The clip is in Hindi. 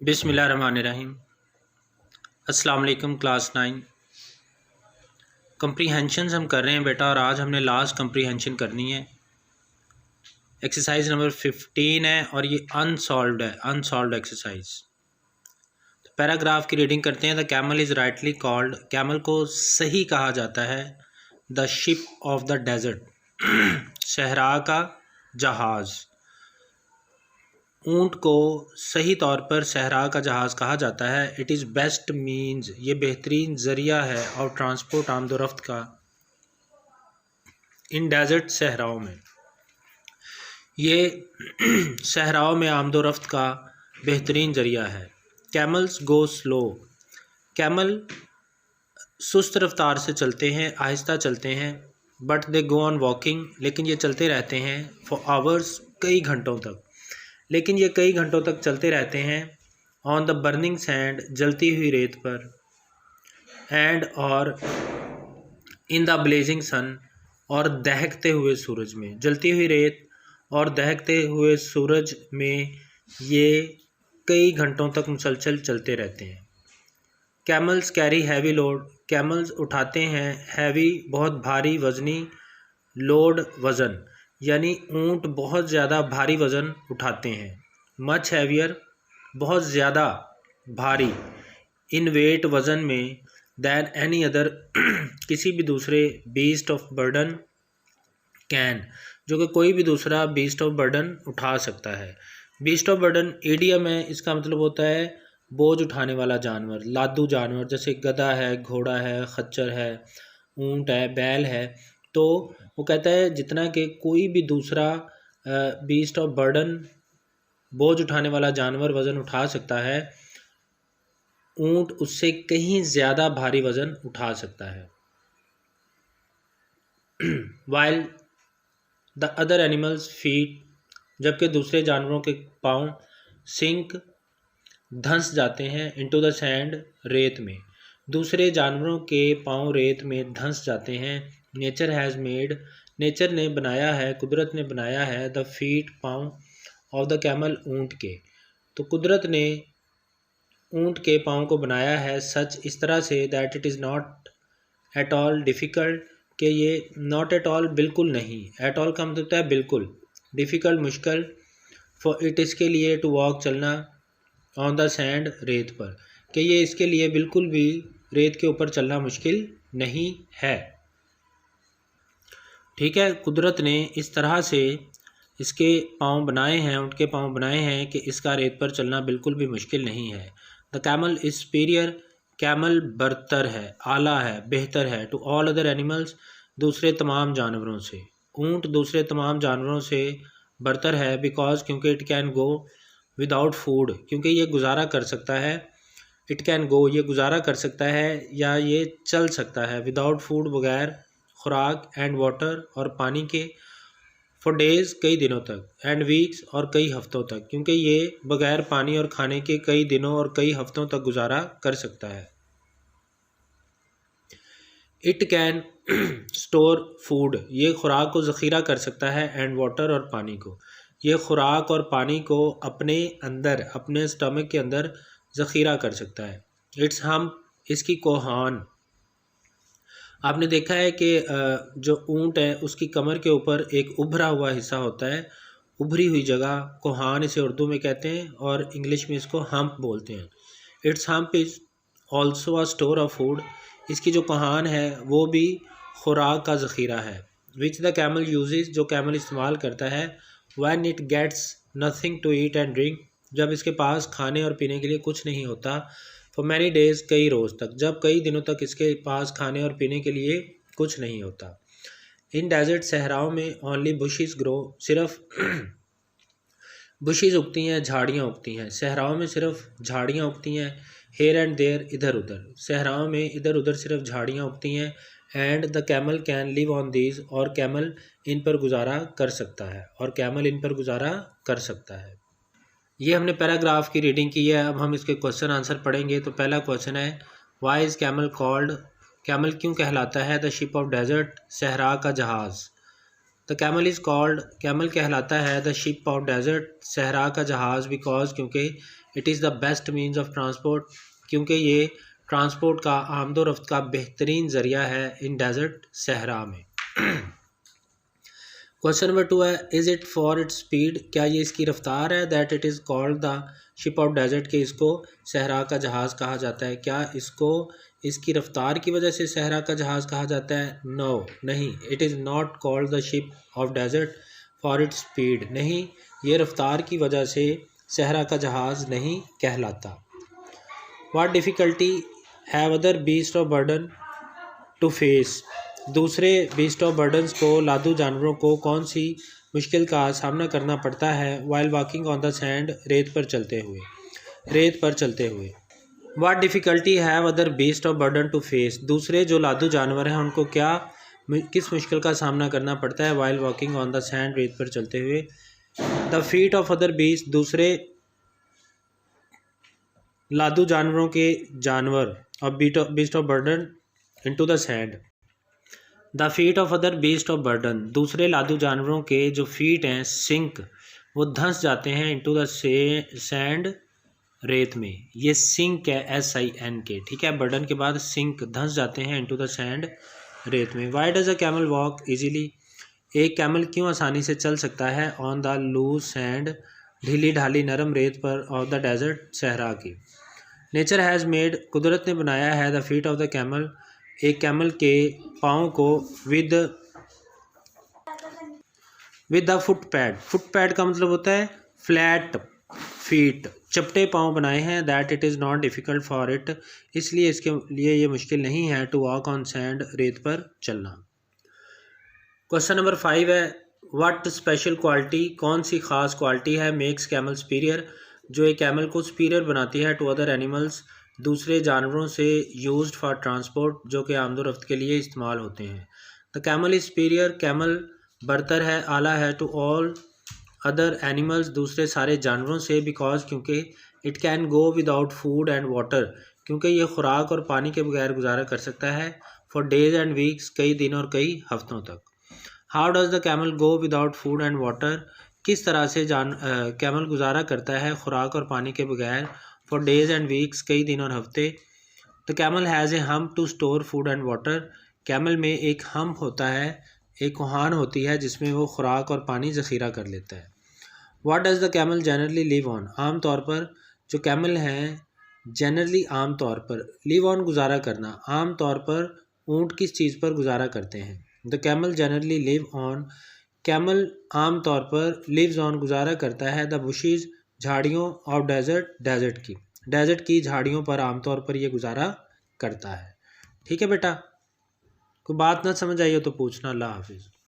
बिस्मिल्लाहिर्रहमानिर्रहीम। अस्सलाम वालेकुम क्लास 9 कम्प्रीहेंशंस हम कर रहे हैं बेटा, और आज हमने लास्ट कम्प्रीहेंशन करनी है। एक्सरसाइज नंबर 15 है और ये अनसॉल्व्ड है, अनसॉल्व्ड एक्सरसाइज। तो पैराग्राफ की रीडिंग करते हैं। The camel is rightly called, camel को सही कहा जाता है the ship of the desert, सहरा का जहाज़। ऊँट को सही तौर पर सहरा का जहाज़ कहा जाता है। इट इज़ बेस्ट मीन्स, ये बेहतरीन ज़रिया है और ट्रांसपोर्ट आमदोरफ्त का इन डेजर्ट, सहराओं में। ये सहराओं में आमदोरफ्त का बेहतरीन ज़रिया है। कैमल्स गो स्लो, कैमल सुस्त रफ्तार से चलते हैं, आहिस्ता चलते हैं। But they go on walking, लेकिन ये चलते रहते हैं। फॉर आवर्स, कई घंटों तक, लेकिन ये कई घंटों तक चलते रहते हैं। ऑन द बर्निंग सैंड, जलती हुई रेत पर। एंड और इन द ब्लेजिंग सन, और दहकते हुए सूरज में। जलती हुई रेत और दहकते हुए सूरज में ये कई घंटों तक मुसलसल चलते रहते हैं। Camels carry heavy load, camels उठाते हैं हैवी, बहुत भारी, वजनी, लोड वज़न, यानी ऊँट बहुत ज़्यादा भारी वज़न उठाते हैं। मच हैवियर, बहुत ज़्यादा भारी, इन वेट, वज़न में, दैन एनी अदर, किसी भी दूसरे, बीस्ट ऑफ बर्डन कैन, जो कि कोई भी दूसरा बीस्ट ऑफ बर्डन उठा सकता है। बीस्ट ऑफ बर्डन इडियम है, इसका मतलब होता है बोझ उठाने वाला जानवर, लादू जानवर, जैसे गधा है, घोड़ा है, खच्चर है, ऊँट है, बैल है। तो वो कहता है जितना कि कोई भी दूसरा बीस्ट ऑफ बर्डन, बोझ उठाने वाला जानवर वज़न उठा सकता है, ऊँट उससे कहीं ज़्यादा भारी वज़न उठा सकता है। While the other animals feet, जबकि दूसरे जानवरों के पाँव सिंक, धंस जाते हैं, इनटू द सैंड, रेत में। दूसरे जानवरों के पाँव रेत में धंस जाते हैं। नेचर हैज़ मेड, नेचर ने बनाया है, कुदरत ने बनाया है, द फीट, पाँव, ऑफ द कैमल, ऊँट के। तो कुदरत ने ऊँट के पाँव को बनाया है सच, इस तरह से, that it is not at all difficult, कि ये नॉट एट ऑल, बिल्कुल नहीं, एट ऑल का मतलब होता है बिल्कुल, डिफ़िकल्ट मुश्किल, फॉर इट, इसके लिए, टू वॉक, चलना, ऑन द सैंड, रेत पर, कि ये इसके लिए बिल्कुल भी रेत के ऊपर चलना मुश्किल नहीं है। ठीक है, कुदरत ने इस तरह से इसके पाँव बनाए हैं, ऊँट के पाँव बनाए हैं कि इसका रेत पर चलना बिल्कुल भी मुश्किल नहीं है। The camel is superior, camel बरतर है, आला है, बेहतर है, टू ऑल अदर एनिमल्स, दूसरे तमाम जानवरों से। ऊँट दूसरे तमाम जानवरों से बरतर है, बिकॉज, क्योंकि, it can go without food, क्योंकि ये गुजारा कर सकता है। इट कैन गो, ये गुजारा कर सकता है या ये चल सकता है, विदाउट फूड, बगैर खुराक, एंड वाटर, और पानी के, फॉर डेज़, कई दिनों तक, एंड वीक्स, और कई हफ्तों तक, क्योंकि ये बगैर पानी और खाने के कई दिनों और कई हफ्तों तक गुजारा कर सकता है। इट कैन स्टोर फूड, ये खुराक को ज़ख़ीरा कर सकता है, एंड वाटर, और पानी को, ये खुराक और पानी को अपने अंदर, अपने स्टमक के अंदर ज़ख़ीरा कर सकता है। इट्स हम, इसकी कोहान, आपने देखा है कि जो ऊँट है उसकी कमर के ऊपर एक उभरा हुआ हिस्सा होता है, उभरी हुई जगह, कोहान इसे उर्दू में कहते हैं और इंग्लिश में इसको हम्प बोलते हैं। It's hump is also a store of food, इसकी जो कोहान है वो भी खुराक का ज़ख़ीरा है। विच द कैमल यूजेस, जो कैमल इस्तेमाल करता है। When it gets nothing to eat and drink, जब इसके पास खाने और पीने के लिए कुछ नहीं होता। फॉर मैनी डेज़, कई रोज़ तक, जब कई दिनों तक इसके पास खाने और पीने के लिए कुछ नहीं होता। इन डेजर्ट, सहराओं में, ओनली बुशेस ग्रो, सिर्फ बुशेस उगती हैं, झाड़ियाँ उगती हैं। सहराओं में सिर्फ झाड़ियाँ उगती हैं। हेयर एंड देयर, इधर उधर, सहराओं में इधर उधर सिर्फ झाड़ियाँ उगती हैं। And the camel can live on these, और कैमल इन पर गुजारा कर सकता है, और कैमल इन पर गुजारा कर सकता है। ये हमने पैराग्राफ की रीडिंग की है। अब हम इसके क्वेश्चन आंसर पढ़ेंगे। तो पहला क्वेश्चन है, why is camel called, camel क्यों कहलाता है द शिप ऑफ डेजर्ट, सहरा का जहाज़। The camel is called, camel कहलाता है द शिप ऑफ डेजर्ट, सहरा का जहाज़, बिकॉज, क्योंकि, it is the best means of transport, क्योंकि ये ट्रांसपोर्ट का आमदोरफ्त का बेहतरीन ज़रिया है इन डेजर्ट सहरा में। क्वेश्चन नंबर 2 है, is it for its speed, क्या ये इसकी रफ्तार है, that it is called the ship of desert, के इसको सहरा का जहाज़ कहा जाता है। क्या इसको इसकी रफ्तार की वजह से सहरा का जहाज़ कहा जाता है? नो, नहीं। It is not called the ship of desert for its speed, नहीं, ये रफ्तार की वजह से सहरा का जहाज़ नहीं कहलाता। What difficulty have other beast of burden to face, दूसरे बीस्ट ऑफ बर्डन्स को, लादू जानवरों को कौन सी मुश्किल का सामना करना पड़ता है? While walking on the sand, रेत पर चलते हुए। What difficulty have other beast of burden to face, दूसरे जो लादू जानवर हैं उनको किस मुश्किल का सामना करना पड़ता है? While walking on the sand, रेत पर चलते हुए। The feet of other beast, दूसरे लादू जानवरों के और beast of burden into the sand. The feet of other beast of burden, दूसरे लादू जानवरों के जो फीट हैं सिंक, वो धंस जाते हैं इनटू द सैंड, रेत में। ये सिंक है SINK, ठीक है, बर्डन के बाद सिंक, धंस जाते हैं इनटू द सैंड, रेत में। Why does a camel walk easily, एक कैमल क्यों आसानी से चल सकता है? ऑन द लूज सैंड, ढीली ढाली नरम रेत पर, ऑफ द डेजर्ट, सहरा की। नेचर हैज़ मेड, कुदरत ने बनाया है, the feet of the camel, एक कैमल के पाँव को, विद द फुट पैड का मतलब होता है फ्लैट फीट, चपटे पाँव बनाए हैं। That it is not difficult for it, इसलिए इसके लिए ये मुश्किल नहीं है, टू वॉक ऑन सैंड, रेत पर चलना। क्वेश्चन नंबर 5 है, व्हाट स्पेशल क्वालिटी, कौन सी ख़ास क्वालिटी है, मेक्स कैमल सुपीरियर, जो एक कैमल को सुपीरियर बनाती है, टू अदर एनिमल्स, दूसरे जानवरों से, यूज्ड फॉर ट्रांसपोर्ट, जो कि आमदोरफ्त के लिए इस्तेमाल होते हैं। The camel is superior, camel बरतर है, आला है, टू ऑल अदर एनिमल्स, दूसरे सारे जानवरों से, बिकॉज, क्योंकि, it can go without food and water, क्योंकि ये खुराक और पानी के बगैर गुजारा कर सकता है, फॉर डेज एंड वीक्स, कई दिन और कई हफ्तों तक। How does the camel go without food and water, किस तरह से कैमल गुजारा करता है खुराक और पानी के बगैर, फॉर डेज एंड वीक्स, कई दिन और हफ्ते। The camel has a hump to store food and water, camel में एक हम्प होता है, एक कोहान होती है जिसमें वो खुराक और पानी ज़ख़ीरा कर लेता है। What does the camel generally live on, आम तौर पर जो कैमल हैं जनरली आम तौर पर, लिव ऑन गुजारा करना, आम तौर पर ऊँट किस चीज़ पर गुजारा करते हैं? The camel generally live on, camel आम तौर पर लिव्स ऑन गुजारा करता है, द बुशीज़, झाड़ियों, ऑफ डेजर्ट की झाड़ियों पर आमतौर पर यह गुजारा करता है। ठीक है बेटा, कोई बात ना समझ आई हो तो पूछना। अल्लाह हाफिज़।